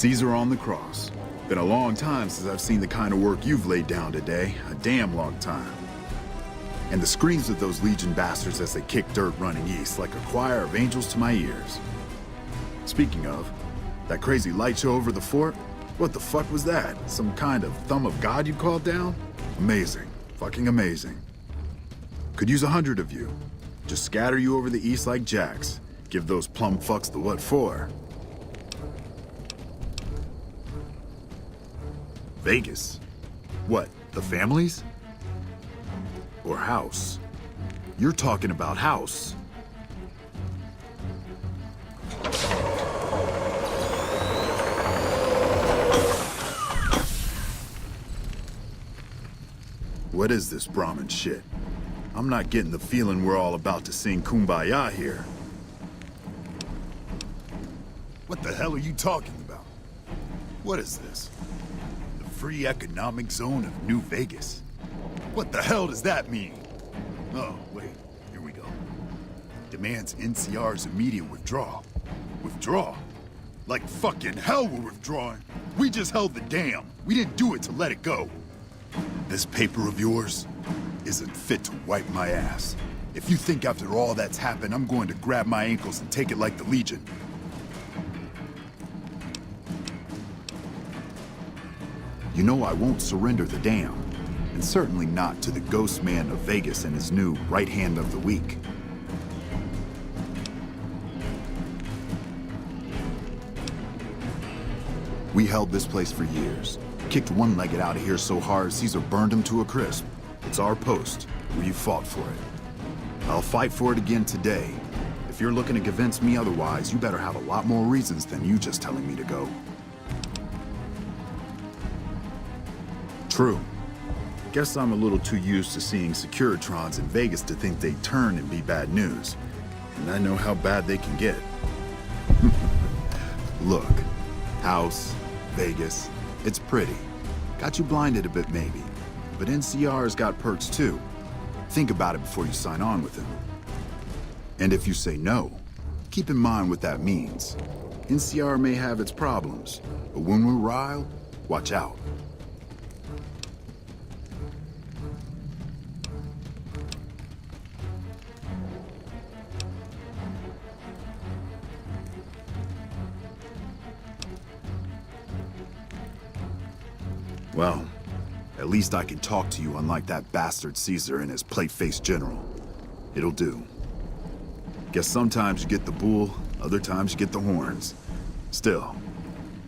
Caesar on the cross. Been a long time since I've seen the kind of work you've laid down today. A damn long time. And the screams of those Legion bastards as they kick dirt running east like a choir of angels to my ears. Speaking of, that crazy light show over the fort? What the fuck was that? Some kind of thumb of God you called down? Amazing. Fucking amazing. Could use 100 of you. Just scatter you over the east like jacks. Give those plum fucks the what for. Vegas? What, the families? Or house? You're talking about house. What is this Brahmin shit? I'm not getting the feeling we're all about to sing Kumbaya here. What the hell are you talking about? What is this? The free economic zone of New Vegas? What the hell does that mean? Oh, wait, here we go. Demands NCR's immediate withdrawal. Withdraw? Like fucking hell we're withdrawing. We just held the dam. We didn't do it to let it go. This paper of yours isn't fit to wipe my ass. If you think after all that's happened, I'm going to grab my ankles and take it like the Legion. You know I won't surrender the dam, and certainly not to the ghost man of Vegas and his new right hand of the week. We held this place for years. Kicked one-legged out of here so hard Caesar burned him to a crisp. It's our post, where you fought for it. I'll fight for it again today. If you're looking to convince me otherwise, you better have a lot more reasons than you just telling me to go. True. Guess I'm a little too used to seeing Securitrons in Vegas to think they turn and be bad news. And I know how bad they can get. Look, house, Vegas, it's pretty. Got you blinded a bit maybe. But NCR's got perks too. Think about it before you sign on with him. And if you say no, keep in mind what that means. NCR may have its problems, but when we're riled, watch out. Well, at least I can talk to you unlike that bastard Caesar and his plate-faced general. It'll do. Guess sometimes you get the bull, other times you get the horns. Still,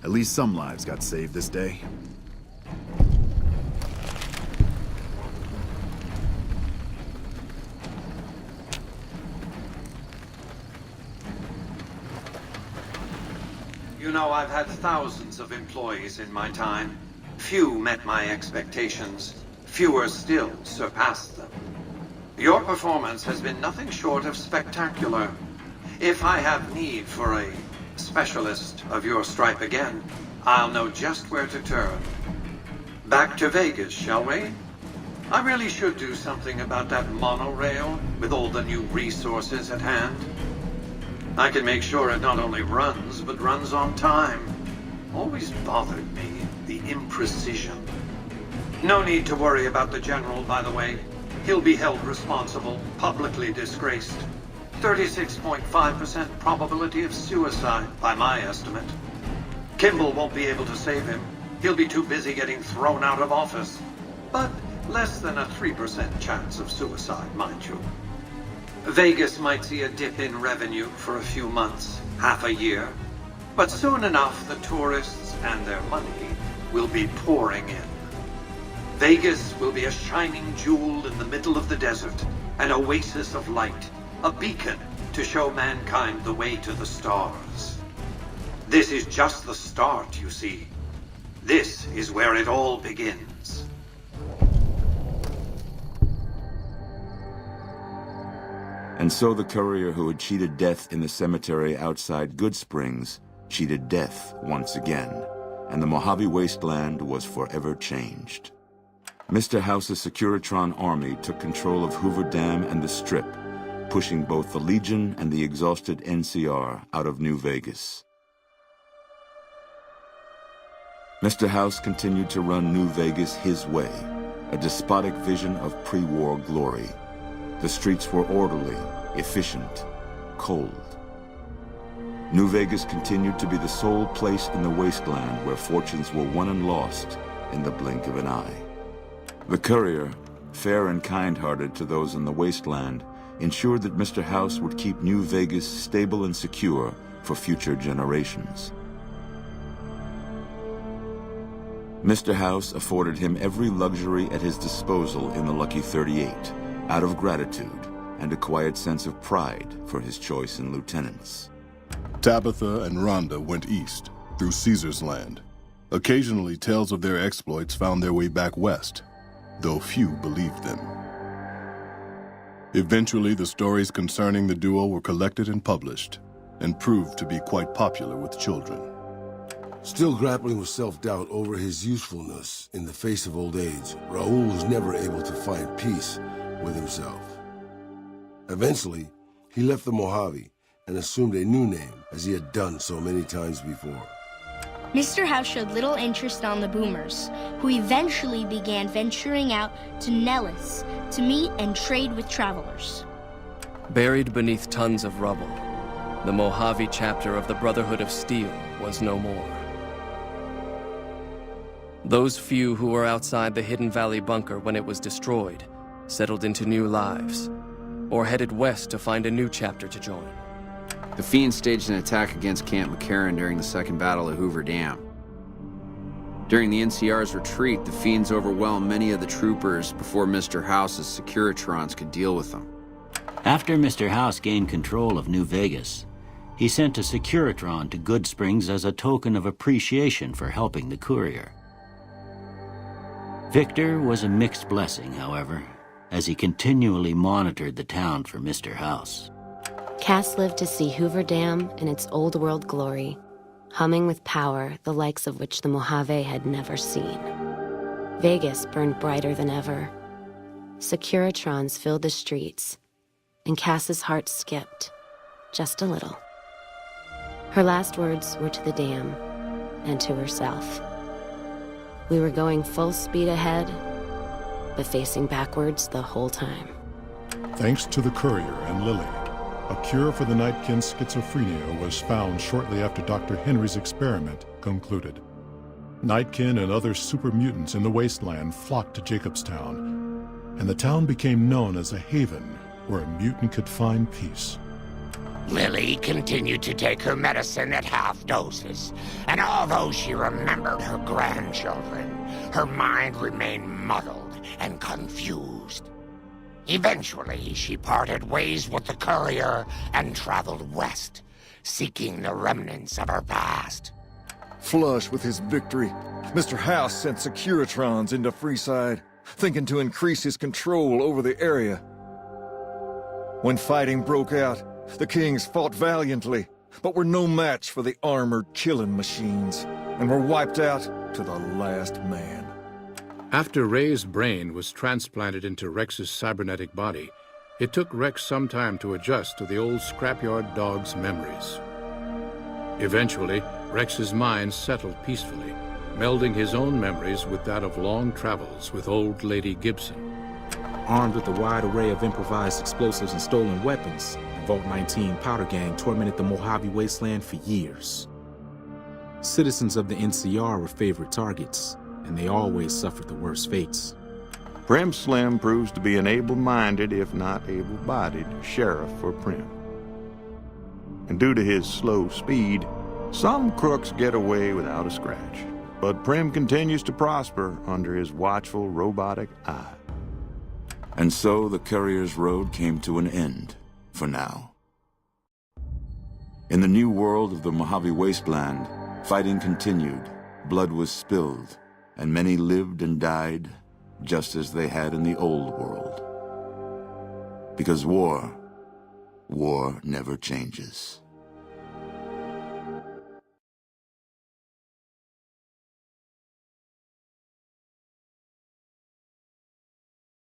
at least some lives got saved this day. You know, I've had thousands of employees in my time. Few met my expectations. Fewer still surpassed them. Your performance has been nothing short of spectacular. If I have need for a specialist of your stripe again, I'll know just where to turn. Back to Vegas, shall we? I really should do something about that monorail with all the new resources at hand. I can make sure it not only runs, but runs on time. Always bothered me, the imprecision. No need to worry about the General, by the way. He'll be held responsible, publicly disgraced. 36.5% probability of suicide, by my estimate. Kimball won't be able to save him. He'll be too busy getting thrown out of office. But less than a 3% chance of suicide, mind you. Vegas might see a dip in revenue for a few months, half a year. But soon enough, the tourists and their money will be pouring in. Vegas will be a shining jewel in the middle of the desert, an oasis of light, a beacon to show mankind the way to the stars. This is just the start, you see. This is where it all begins. And so the courier who had cheated death in the cemetery outside Goodsprings cheated death once again, and the Mojave Wasteland was forever changed. Mr. House's Securitron army took control of Hoover Dam and the Strip, pushing both the Legion and the exhausted NCR out of New Vegas. Mr. House continued to run New Vegas his way, a despotic vision of pre-war glory. The streets were orderly, efficient, cold. New Vegas continued to be the sole place in the wasteland where fortunes were won and lost in the blink of an eye. The Courier, fair and kind-hearted to those in the wasteland, ensured that Mr. House would keep New Vegas stable and secure for future generations. Mr. House afforded him every luxury at his disposal in the Lucky 38, out of gratitude and a quiet sense of pride for his choice in lieutenants. Tabitha and Rhonda went east, through Caesar's Land. Occasionally, tales of their exploits found their way back west, though few believed them. Eventually, the stories concerning the duo were collected and published, and proved to be quite popular with children. Still grappling with self-doubt over his usefulness in the face of old age, Raoul was never able to find peace with himself. Eventually, he left the Mojave and assumed a new name, as he had done so many times before. Mr. House showed little interest on the Boomers, who eventually began venturing out to Nellis to meet and trade with travelers. Buried beneath tons of rubble, the Mojave chapter of the Brotherhood of Steel was no more. Those few who were outside the Hidden Valley bunker when it was destroyed settled into new lives, or headed west to find a new chapter to join. The Fiends staged an attack against Camp McCarran during the Second Battle of Hoover Dam. During the NCR's retreat, the Fiends overwhelmed many of the troopers before Mr. House's Securitrons could deal with them. After Mr. House gained control of New Vegas, he sent a Securitron to Goodsprings as a token of appreciation for helping the Courier. Victor was a mixed blessing, however, as he continually monitored the town for Mr. House. Cass lived to see Hoover Dam in its old world glory, humming with power the likes of which the Mojave had never seen. Vegas burned brighter than ever. Securitrons filled the streets, and Cass's heart skipped, just a little. Her last words were to the dam and to herself. We were going full speed ahead, but facing backwards the whole time. Thanks to the Courier and Lily, a cure for the Nightkin's schizophrenia was found shortly after Dr. Henry's experiment concluded. Nightkin and other super mutants in the wasteland flocked to Jacobstown, and the town became known as a haven where a mutant could find peace. Lily continued to take her medicine at half doses, and although she remembered her grandchildren, her mind remained muddled and confused. Eventually, she parted ways with the Courier and traveled west, seeking the remnants of her past. Flush with his victory, Mr. House sent Securitrons into Freeside, thinking to increase his control over the area. When fighting broke out, the Kings fought valiantly, but were no match for the armored killing machines, and were wiped out to the last man. After Ray's brain was transplanted into Rex's cybernetic body, it took Rex some time to adjust to the old scrapyard dog's memories. Eventually, Rex's mind settled peacefully, melding his own memories with that of long travels with old Lady Gibson. Armed with a wide array of improvised explosives and stolen weapons, the Vault 19 Powder Gang tormented the Mojave Wasteland for years. Citizens of the NCR were favorite targets, and they always suffered the worst fates. Prim Slim proves to be an able-minded, if not able-bodied, sheriff for Prim. And due to his slow speed, some crooks get away without a scratch. But Prim continues to prosper under his watchful, robotic eye. And so the Courier's road came to an end, for now. In the new world of the Mojave Wasteland, fighting continued, blood was spilled, and many lived and died just as they had in the old world. Because war never changes.